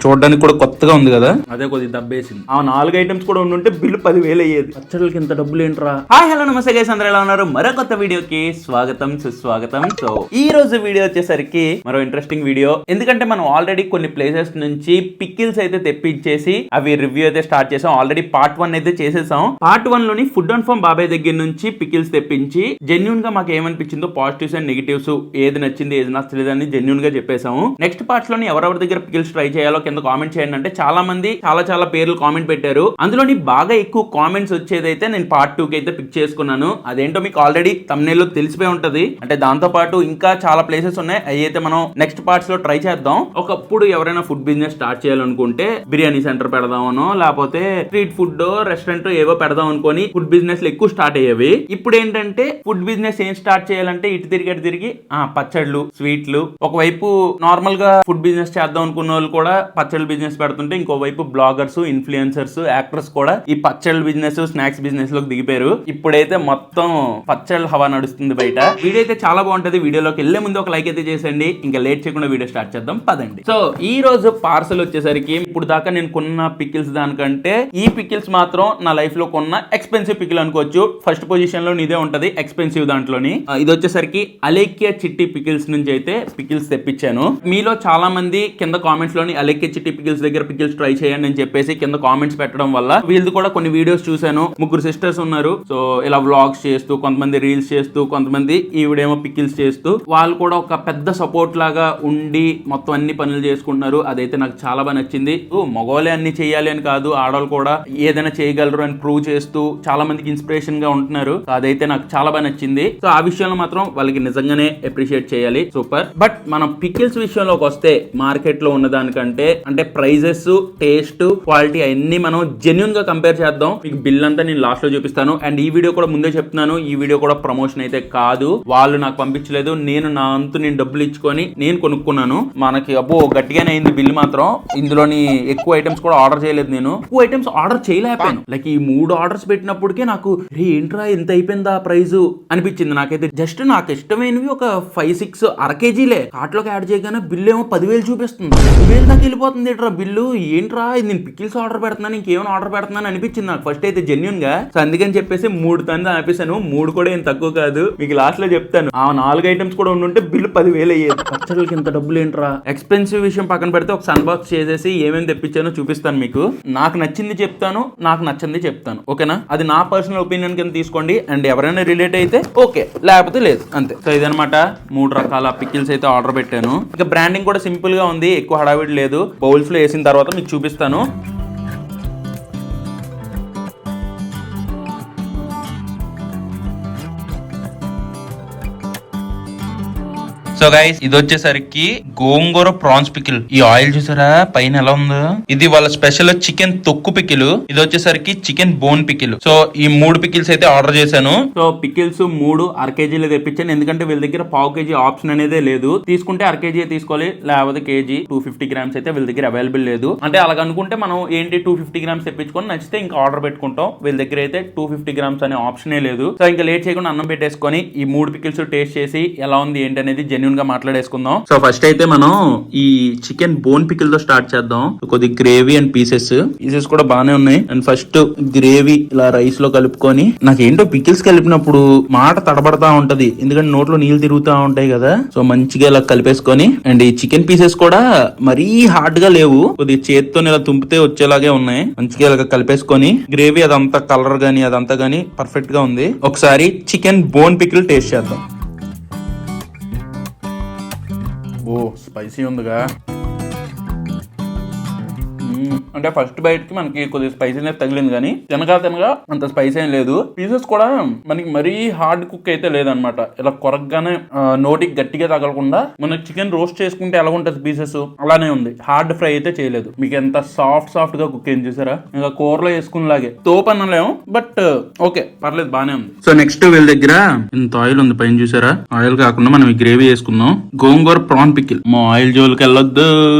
చూడడానికి కూడా కొత్తగా ఉంది కదా, అదే కొద్దిగా దబ్బేసింది. ఆ 4 ఐటమ్స్ కూడా ఉండుంటే బిల్లు 10,000 అయ్యేది. పచ్చళ్ళకి ఇంత డబ్బులు ఏంట్రా. హాయ్ హలో నమస్తే గైస్, అందరూ ఎలా ఉన్నారు? మరో కొత్త వీడియోకి స్వాగతం సుస్వాగతం. సో ఈ రోజు వీడియో వచ్చేసరికి మరో ఇంట్రెస్టింగ్ వీడియో. ఎందుకంటే మనం ఆల్రెడీ కొన్ని ప్లేసెస్ నుంచి పికిల్స్ అయితే తెప్పించేసి అవి రివ్యూ అయితే స్టార్ట్ చేసాం. ఆల్రెడీ పార్ట్ 1 అయితే చేసేసాం. పార్ట్ 1 లోని ఫుడ్ అండ్ ఫార్మ్ బాబాయ్ దగ్గర నుంచి పికిల్స్ తెప్పించి జెన్యూన్ గా మాకు ఏమనిపించిందో, పాజిటివ్స్ అండ్ నెగిటివ్స్, ఏది నచ్చింది ఏది నచ్చలేదు అని జెన్యూన్ గా చెప్పేసాము. నెక్స్ట్ పార్ట్స్ లోని ఎవరెవరి దగ్గర పికిల్స్ ట్రై చేయాలో కింద కామెంట్ చేయండి. అంటే చాలా మంది చాలా పేర్లు కామెంట్ పెట్టారు. అందులోని బాగా ఎక్కువ కామెంట్స్ వచ్చేదైతే నేను పార్ట్ 2 కి అయితే పిక్ చేసుకున్నాను. అదేంటో మీకు ఆల్రెడీ thumbnail లో తెలిసిపోయి ఉంటది. అంటే దాంతో పాటు ఇంకా చాలా ప్లేసెస్ ఉన్నాయి, అవి అయితే మనం నెక్స్ట్ పార్ట్స్ లో ట్రై చేద్దాం. ఒకప్పుడు ఎవరైనా ఫుడ్ బిజినెస్ స్టార్ట్ చేయాలనుకుంటే బిర్యానీ సెంటర్ పెడదామనో, లేకపోతే స్ట్రీట్ ఫుడ్ రెస్టారెంట్ ఏవో పెడదాం అనుకొని ఫుడ్ బిజినెస్ ఎక్కువ స్టార్ట్ అయ్యేవి. ఇప్పుడు ఏంటంటే ఫుడ్ బిజినెస్ ఏం స్టార్ట్ చేయాలంటే ఇటు తిరిగి పచ్చళ్ళు, స్వీట్లు. ఒకవైపు నార్మల్ గా ఫుడ్ బిజినెస్ చేద్దాం అనుకున్న వాళ్ళు కూడా పచ్చళ్ళ బిజినెస్ పెడుతుంటే, ఇంకోవైపు బ్లాగర్స్, ఇన్ఫ్లుయెన్సర్స్, యాక్టర్స్ కూడా ఈ పచ్చళ్ళ బిజినెస్, స్నాక్స్ బిజినెస్ లోకి దిగిపోయారు. ఇప్పుడైతే మొత్తం పచ్చళ్ళ హవా నడుస్తుంది బయట. వీడియో అయితే చాలా బాగుంటది. వీడియోలోకి వెళ్లే ముందు ఒక లైక్ అయితే చేసేయండి. ఇంకా లేట్ చేయకుండా వీడియో స్టార్ట్ చేద్దాం, పదండి. సో ఈ రోజు పార్సల్ వచ్చేసరికి ఇప్పుడు దాకా నేను కొన్న పికిల్స్ దానికంటే ఈ పికిల్స్ మాత్రం నా లైఫ్ లో కొన్న ఎక్స్పెన్సివ్ పికిల్ అనుకోవచ్చు. ఫస్ట్ పొజిషన్ లో ఇదే ఉంటది ఎక్స్పెన్సివ్ దాంట్లోని. ఇది వచ్చేసరికి అలేఖ్య చిట్టి పికిల్స్ నుంచి అయితే పికిల్స్ తెప్పించాను. మీలో చాలా మంది కింద కామెంట్స్ లోని అలేఖ్య చిట్టి పికిల్స్ దగ్గర పికిల్స్ ట్రై చేయండి అని చెప్పేసి కింద కామెంట్స్ పెట్టడం వల్ల వీళ్ళది కూడా కొన్ని వీడియోస్ చూశాను. 3 సిస్టర్స్ ఉన్నారు. సో ఇలా వ్లాగ్స్ చేస్తూ, కొంతమంది రీల్స్ చేస్తూ, కొంతమంది ఈవిడేమో పికిల్స్ చేస్తూ, వాళ్ళు కూడా ఒక పెద్ద సపోర్ట్ లాగా ఉండి మొత్తం అన్ని పనులు చేసుకుంటున్నారు. అదైతే నాకు చాలా బాగా నచ్చింది. మగవాళ్ళే అన్ని చేయాలి అని కాదు, ఆడవాళ్ళు కూడా ఏదైనా చేయగలరు అని ప్రూవ్ చేస్తూ చాలా మందికి ఇన్స్పిరేషన్ గా ఉంటున్నారు. అదైతే నాకు చాలా బాగా నచ్చింది. సో ఆ విషయంలో మాత్రం వాళ్ళకి నిజంగానే అప్రిషియేట్ చేయాలి. సూపర్. బట్ మనం పికిల్స్ విషయంలోకి వస్తే మార్కెట్ లో ఉన్న దానికంటే అంటే ప్రైజెస్, టేస్ట్, క్వాలిటీ అన్ని మనం జెన్యూన్ గా కంపేర్ చేద్దాం. మీకు బిల్ అంతా నేను లాస్ట్ లో చూపిస్తాను. అండ్ ఈ వీడియో కూడా ముందే చెప్తున్నాను, ఈ వీడియో కూడా ప్రమోషన్ అయితే కాదు. వాళ్ళు నాకు పంపించలేదు, నేను నా అంతు నేను డబ్బులు ఇచ్చుకొని నేను కొనుక్కున్నాను. మనకి గట్టిగానే అయింది బిల్ మాత్రం. ఇందులోని ఎక్కువ ఐటమ్స్ కూడా ఆర్డర్ చేయలేదు. నేను ఎక్కువ ఐటమ్స్ ఆర్డర్ చేయలేకపోయాను. లైక్ ఈ 3 ఆర్డర్స్ పెట్టినప్పటికే నాకు ఏంట్రా ఎంత అయిపోయిందా ప్రైజ్ అనిపించింది. నాకైతే జస్ట్ నాకు ఇష్టమైనవి ఒక 5-6 అర కేజీలే కార్ట్లోకి యాడ్ చేయగానే బిల్లు ఏమో 10,000 చూపిస్తుంది. 10,000 దాకా వెళ్ళిపోతుంది ఏంట్రా బిల్లు. ఏంట్రా నేను పికిల్స్ ఆర్డర్ పెడుతున్నాను, ఇంకేమైనా ఆర్డర్ పెడుతున్నాను అనిపించింది నాకు ఫస్ట్ అయితే జెన్యూన్ గా. సో అందుకని చెప్పేసి 3 తను ఆపేసాను. 3 కూడా ఏం తక్కువ కాదు, మీకు లాస్ట్ లో చెప్తాను. ఆ 4 ఐటమ్స్ కూడా ఉంటే బిల్లు 10,000 అయ్యేది. పచ్చళ్ళకి ఇంత డబ్బులు ఏంట్రా. ఎక్స్పెన్సివ్ విషయం పక్కన పెడితే ఒక అన్బాక్స్ చేసేసి ఏమేమి తెప్పించానో చూపిస్తాను మీకు. నాకు నచ్చింది చెప్తాను, నాకు నచ్చింది చెప్తాను, ఓకేనా? అది నా పర్సనల్ ఒపీనియన్ కింద తీసుకోండి. అండ్ ఎవరైనా రిలేట్ అయితే ఓకే, లేకపోతే లేదు, అంతే. సో ఇదనమాట 3 రకాల పికిల్స్ అయితే ఆర్డర్ పెట్టాను. ఇక బ్రాండింగ్ కూడా సింపుల్ గా ఉంది, ఎక్కువ హడావిడి లేదు. బౌల్స్ లో వేసిన తర్వాత మీకు చూపిస్తాను. సో గైస్, ఇది వచ్చేసరికి గోంగూర ప్రాన్స్ పికిల్. ఈ ఆయిల్ చూసారా పైన ఎలా ఉందో. ఇది వాళ్ళ స్పెషల్ చికెన్ తొక్కు పికిల్. ఇది వచ్చేసరికి చికెన్ బోన్ పికిల్. సో ఈ 3 పికిల్స్ అయితే ఆర్డర్ చేశాను. సో పికిల్స్ 3 అర కేజీలు తెప్పించాను. ఎందుకంటే వీళ్ళ దగ్గర పావు కేజీ ఆప్షన్ అనేది లేదు. తీసుకుంటే అర కేజీ తీసుకోవాలి, లేకపోతే కేజీ 250 గ్రామ్స్ అయితే వీళ్ళ దగ్గర అవైలబుల్ లేదు. అంటే అలాగ అనుకుంటే మనం ఏంటి 250 గ్రామ్స్ తెప్పించుకొని నచ్చితే ఇంకా ఆర్డర్ పెట్టుకుంటాం. వీళ్ళ దగ్గర అయితే 250 గ్రామ్స్ అనే ఆప్షనే లేదు. సో ఇంకా లేట్ చేయకుండా అన్నం పెట్టేసుకొని ఈ 3 పికిల్స్ టేస్ట్ చేసి ఎలా ఉంది ఏంటి అనేది జెన్యూన్ గా మాట్లాడేసుకుందాం. సో ఫస్ట్ అయితే మనం ఈ చికెన్ బోన్ పికిల్ తో స్టార్ట్ చేద్దాం. కొద్ది గ్రేవీ అండ్ పీసెస్ కూడా బానే ఉన్నాయి. అండ్ ఫస్ట్ గ్రేవీ ఇలా రైస్ లో కలుపుకొని, నాకేంటో పికిల్స్ కలిపినప్పుడు మాట తడబడతా ఉంటది, ఎందుకంటే నోట్లో నీళ్లు తిరుగుతా ఉంటాయి కదా. సో మంచిగా ఇలా కలిపేసుకొని, అండ్ ఈ చికెన్ పీసెస్ కూడా మరీ హార్డ్ గా లేవు, కొద్దిగా చేతితో ఇలా తుంపితే వచ్చేలాగే ఉన్నాయి. మంచిగా ఇలా కలిపేసుకొని గ్రేవీ అదంతా కలర్ గానీ అదంతా గానీ పర్ఫెక్ట్ గా ఉంది. ఒకసారి చికెన్ బోన్ పికిల్ టేస్ట్ చేద్దాం. స్పైసీ ఉందిగా. అంటే ఫస్ట్ బైట్ కి మనకి కొద్దిగా స్పైసీనెస్ తగిలింది, కానీ తినగా అంత స్పైసీ ఏం లేదు. పీసెస్ కూడా మనకి మరీ హార్డ్ కుక్ అయితే లేదనమాట. ఇలా కొరకగానే నోటికి గట్టిగా తగలకుండా మనకి చికెన్ రోస్ట్ చేసుకుంటే ఎలా ఉంటుంది పీసెస్ అలానే ఉంది. హార్డ్ ఫ్రై అయితే చేయలేదు. మీకు ఎంత సాఫ్ట్ గా కుక్ అయింది చూసారా. ఇంకా కూరలో వేసుకునేలాగే తోపు అనలేము, బట్ ఓకే పర్లేదు, బానే ఉంది. సో నెక్స్ట్ వీళ్ళ దగ్గర ఇంత ఆయిల్ ఉంది పైన చూసారా. ఆయిల్ కాకుండా మనం ఈ గ్రేవీ వేసుకుందాం. గోంగూర ప్రాన్ పికిల్. మా ఆయిల్ జోలికి వెళ్ళొద్దు.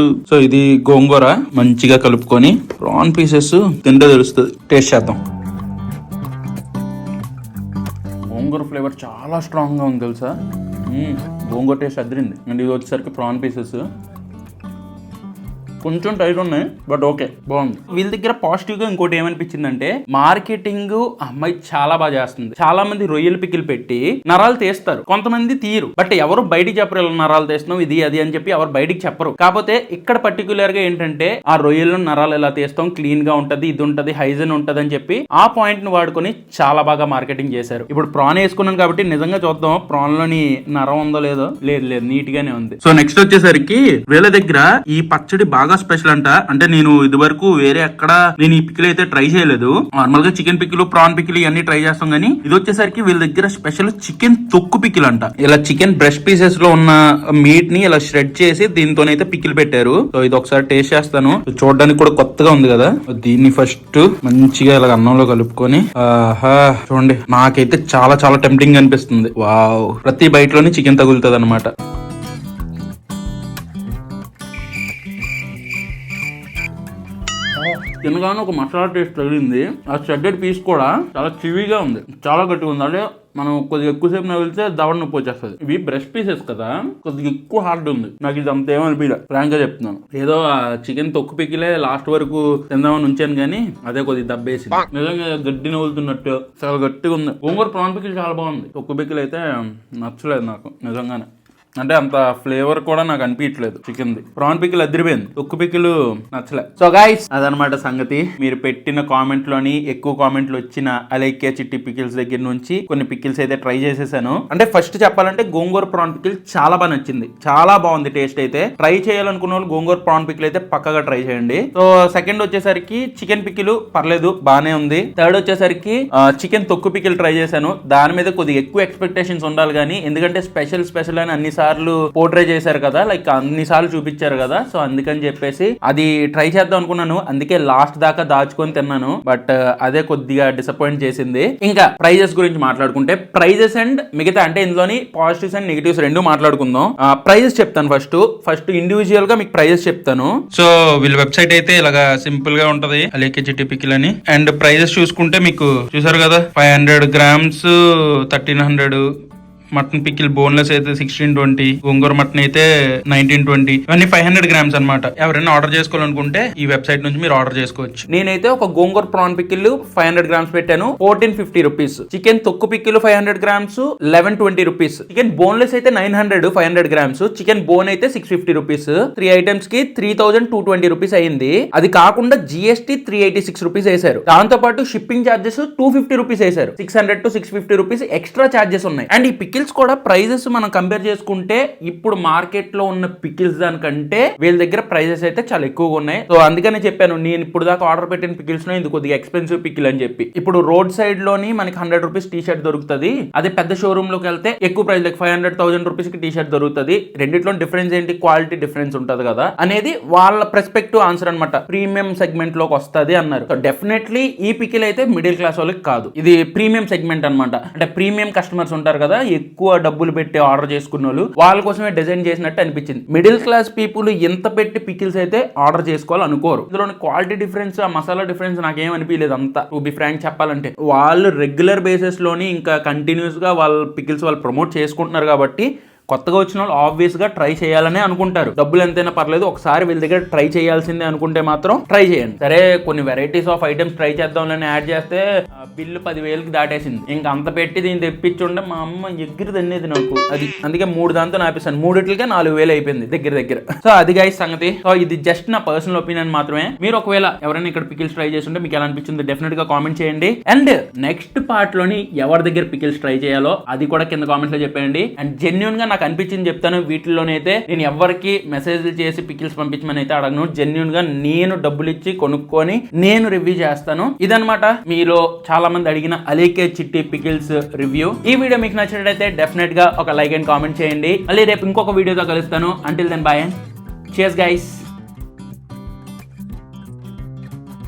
సో ఇది గోంగూర మంచిగా కలుపుకొని ప్రాన్ పీసెస్ తింటే తెలుస్తుంది. టేస్ట్ చేద్దాం. గోంగూర ఫ్లేవర్ చాలా స్ట్రాంగ్ గా ఉంది తెలుసా. గోంగూర టేస్ట్ అదిరింది. అండ్ ఇది వచ్చేసరికి ప్రాన్ పీసెస్ కొంచెం టైట్ ఉన్నాయి బట్ ఓకే బాగుంది. వీళ్ళ దగ్గర పాజిటివ్ గా ఇంకోటి ఏమనిపించిందంటే మార్కెటింగ్ అమ్మాయి చాలా బాగా చేస్తుంది. చాలా మంది రొయ్యల పికిల్ పెట్టి నరాలు తీస్తారు, కొంతమంది తీయరు. బట్ ఎవరు బయటికి చెప్పరు ఇలా నరాలు తీస్తున్నాం ఇది అది అని చెప్పి ఎవరు బయటికి చెప్పరు. కాకపోతే ఇక్కడ పర్టికులర్ గా ఏంటంటే ఆ రొయ్యలను నరాలు ఎలా తీస్తాం, క్లీన్ గా ఉంటది, ఇది ఉంటది, హైజీన్ ఉంటది అని చెప్పి ఆ పాయింట్ ని వాడుకొని చాలా బాగా మార్కెటింగ్ చేశారు. ఇప్పుడు ప్రాన్ వేసుకున్నాను కాబట్టి నిజంగా చూద్దాం ప్రాన్ లోని నరం ఉందో లేదో. లేదు నీట్ గానే ఉంది. సో నెక్స్ట్ వచ్చేసరికి వీళ్ళ దగ్గర ఈ పచ్చడి బాగా స్పెషల్ అంట. అంటే నేను ఇది వరకు వేరే ఎక్కడ నేను ఈ పికిల్ అయితే ట్రై చేయలేదు. నార్మల్ గా చికెన్ పికిల్, ప్రాన్ పికిల్ ఇవన్నీ ట్రై చేస్తాం కానీ ఇది వచ్చేసరికి వీళ్ళ దగ్గర స్పెషల్ చికెన్ తొక్కు పికిల్ అంట. ఇలా చికెన్ బ్రెస్ట్ పీసెస్ లో ఉన్న మీట్ ని ఇలా షెడ్ చేసి దీంతోనైతే పికిల్ పెట్టారు. సో ఇది ఒకసారి టేస్ట్ చేస్తాను. చూడడానికి కూడా కొత్తగా ఉంది కదా. దీన్ని ఫస్ట్ మంచిగా ఇలా అన్నంలో కలుపుకొని ఆహా చూడండి, నాకైతే చాలా చాలా టెంప్టింగ్ అనిపిస్తుంది. వావ్, ప్రతి బైట్ లోని చికెన్ తగులుతుంది అనమాట. తినగానే ఒక మసాలా టేస్ట్ తగిలింది. ఆ షెడ్డెడ్ పీస్ కూడా చాలా చివిగా ఉంది, చాలా గట్టిగా ఉంది. అంటే మనం కొద్దిగా ఎక్కువసేపు నవ్వితే దవడ నొప్పి వచ్చేస్తుంది. ఇవి బ్రెస్ట్ పీసెస్ కదా, కొద్దిగా ఎక్కువ హార్డ్ ఉంది. నాకు ఇది అంత ఏమనిపించలేదు, ఫ్రాంక్ గా చెప్తున్నాను. ఏదో ఆ చికెన్ తొక్కు పికిలే లాస్ట్ వరకు తిందామని ఉంచాను కానీ అదే కొద్దిగా దబ్బేసి నిజంగా గడ్డి నవ్వులుతున్నట్టు చాలా గట్టిగా ఉంది. గోంగూర ప్రాన్ పికిల్ చాలా బాగుంది. తొక్కు పికిల్ అయితే నచ్చలేదు నాకు నిజంగానే. అంటే అంత ఫ్లేవర్ కూడా నాకు అనిపించలేదు చికెన్ ది. ప్రాన్ పికిల్ అదిరిపోయింది, తొక్కు పికిల్ నచ్చలే. సో గైస్ అదనమాట సంగతి. మీరు పెట్టిన కామెంట్ లోని ఎక్కువ కామెంట్లు వచ్చిన అలైక్య చిట్టి పికిల్స్ దగ్గర నుంచి కొన్ని పికిల్స్ అయితే ట్రై చేసేసాను. అంటే ఫస్ట్ చెప్పాలంటే గోంగూర ప్రాన్ పికిల్ చాలా బాగా నచ్చింది, చాలా బాగుంది టేస్ట్ అయితే. ట్రై చేయాలనుకున్న వాళ్ళు గోంగూర ప్రాన్ పికిల్ అయితే పక్కగా ట్రై చేయండి. సో సెకండ్ వచ్చేసరికి చికెన్ పికిల్ పర్లేదు బానే ఉంది. థర్డ్ వచ్చేసరికి చికెన్ తొక్కు పికిల్ ట్రై చేశాను. దాని మీద కొద్దిగా ఎక్కువ ఎక్స్పెక్టేషన్స్ ఉండాలి కానీ, ఎందుకంటే స్పెషల్ అని అన్ని సార్లు పోర్ట్రే చేశారు కదా, లైక్ అన్ని సార్లు చూపించారు కదా. సో అందుకని చెప్పేసి అది ట్రై చేద్దాం అనుకున్నాను, అందుకే లాస్ట్ దాకా దాచుకొని తిన్నాను. బట్ అదే కొద్దిగా డిసప్పాయింట్ చేసింది. ఇంకా ప్రైజెస్ గురించి మాట్లాడుకుంటే, ప్రైజెస్ అండ్ మిగతా అంటే ఇందులోని పాజిటివ్స్ అండ్ నెగిటివ్స్ రెండు మాట్లాడుకుందాం. ప్రైజెస్ చెప్తాను ఫస్ట్ ఇండివిజువల్ గా మీకు ప్రైజెస్ చెప్తాను. సో వీళ్ళ వెబ్సైట్ అయితే ఇలాగా సింపుల్ గా ఉంటది, అలైక్య చిట్టి పికిల్ అని. అండ్ ప్రైజెస్ చూసుకుంటే మీకు చూసారు కదా, 500 grams 1300, మటన్ పికిల్ బోన్లెస్ అయితే 1620, గోంగూర మటన్ అయితే 1920, ఇవన్నీ 500 grams అనమాట. ఎవరైనా ఆర్డర్ చేసుకోవాలనుకుంటే ఈ వెబ్సైట్ నుంచి మీరు ఆర్డర్ చేసుకోవచ్చు. నేనైతే ఒక గోంగూర ప్రాన్ పికిల్ 500 grams పెట్టాను, 1450 rupees. చికెన్ తొక్కు pickle 500 grams 1120 rupees. Chicken boneless అయితే 900 500 grams. చికెన్ బోన్ అయితే 650 rupees. 3 items కి 3220 rupees అయింది. అది కాకుండా GST 386 rupees వేశారు. దాంతో పాటు షిప్పింగ్ చార్జెస్ 250 rupees వేశారు. 600 to 650 rupees ఎక్స్ట్రా చార్జెస్ ఉన్నాయి. అండ్ ఈ పికిల్స్ కూడా ప్రైజెస్ మనం కంపేర్ చేసుకుంటే ఇప్పుడు మార్కెట్ లో ఉన్న పికిల్స్ దానికంటే వీళ్ళ దగ్గర ప్రైజెస్ అయితే చాలా ఎక్కువగా ఉన్నాయి. సో అందుకనే చెప్పాను, నేను ఇప్పుడు దాకా ఆర్డర్ పెట్టిన పికిల్స్ లో ఇది కొద్దిగా ఎక్స్పెన్సివ్ పికిల్ అని చెప్పి. ఇప్పుడు రోడ్ సైడ్ లోని మనకి 100 rupees టీ షర్ట్ దొరుకుతుంది. అదే పెద్ద షోరూమ్ లోకి వెళ్తే ఎక్కువ ప్రైస్, లైక్ 500,000 rupees కి టీ షర్ట్ దొరుకుతుంది. రెండిట్లో డిఫరెన్స్ ఏంటి, క్వాలిటీ డిఫరెన్స్ ఉంటది కదా అనేది వాళ్ళ పర్స్పెక్టివ్ ఆన్సర్ అనమాట. ప్రీమియం సెగ్మెంట్ లోకి వస్తుంది అన్నారు. సో డెఫినెట్లీ ఈ పికిల్ అయితే మిడిల్ క్లాస్ వాళ్ళకి కాదు, ఇది ప్రీమియం సెగ్మెంట్ అనమాట. అంటే ప్రీమియం కస్టమర్స్ ఉంటారు కదా, ఎక్కువ డబ్బులు పెట్టి ఆర్డర్ చేసుకున్న వాళ్ళు, వాళ్ళ కోసమే డిజైన్ చేసినట్టు అనిపించింది. మిడిల్ క్లాస్ పీపుల్ ఎంత పెట్టి పికిల్స్ అయితే ఆర్డర్ చేసుకోవాలి అనుకోరు. ఇందులో క్వాలిటీ డిఫరెన్స్, ఆ మసాలా డిఫరెన్స్ నాకేం అనిపించలేదు అంతా, టు బి ఫ్రాంక్ చెప్పాలంటే. వాళ్ళు రెగ్యులర్ బేసిస్ లోని ఇంకా కంటిన్యూస్ గా వాళ్ళ పికిల్స్ వాళ్ళు ప్రమోట్ చేసుకుంటున్నారు కాబట్టి కొత్తగా వచ్చిన వాళ్ళు ఆబ్వియస్ గా ట్రై చేయాలనే అనుకుంటారు. డబ్బులు ఎంతైనా పర్లేదు, ఒకసారి వీళ్ళ దగ్గర ట్రై చేయాల్సిందే అనుకుంటే మాత్రం ట్రై చేయండి. సరే కొన్ని వెరైటీస్ ఆఫ్ ఐటమ్స్ ట్రై చేద్దాంలని యాడ్ చేస్తే బిల్లు 10,000కి దాటేసింది. ఇంకా అంత పెట్టి దీన్ని తెప్పించుంటే మా అమ్మ ఎగ్గిరి తినేది నాకు. అది అందుకే 3 దాంతో నాపిస్తాను, 3కే 4,000 అయిపోయింది దగ్గర. సో అది గైస్ సంగతి. సో ఇది జస్ట్ నా పర్సనల్ ఒపీనియన్ మాత్రమే. మీరు ఒకవేళ ఎవరైనా ఇక్కడ పికిల్స్ ట్రై చేస్తుంటే మీకు ఎలా అనిపించింది డెఫినెట్ గా కామెంట్ చేయండి. అండ్ నెక్స్ట్ పార్ట్ లోని ఎవరి దగ్గర పికిల్స్ ట్రై చేయాలో అది కూడా కింద కామెంట్స్ లో చెప్పండి. అండ్ జెన్యూన్ గా నాకు అనిపించింది చెప్తాను. వీటిలోనైతే నేను ఎవరికి మెసేజ్లు చేసి పికిల్స్ పంపించమని అయితే అడగను. జెన్యూన్ గా నేను డబ్బులు ఇచ్చి కొనుక్కొని నేను రివ్యూ చేస్తాను. ఇదన్నమాట మీలో చాలా మంది అడిగిన అలైక్య చిట్టి పికిల్స్ రివ్యూ. ఈ వీడియో మీకు నచ్చినట్లయితే డెఫినెట్ గా ఒక లైక్ అండ్ కామెంట్ చేయండి. మళ్ళీ రేపు ఇంకొక వీడియోతో కలుస్తాను. Until then bye and cheers guys.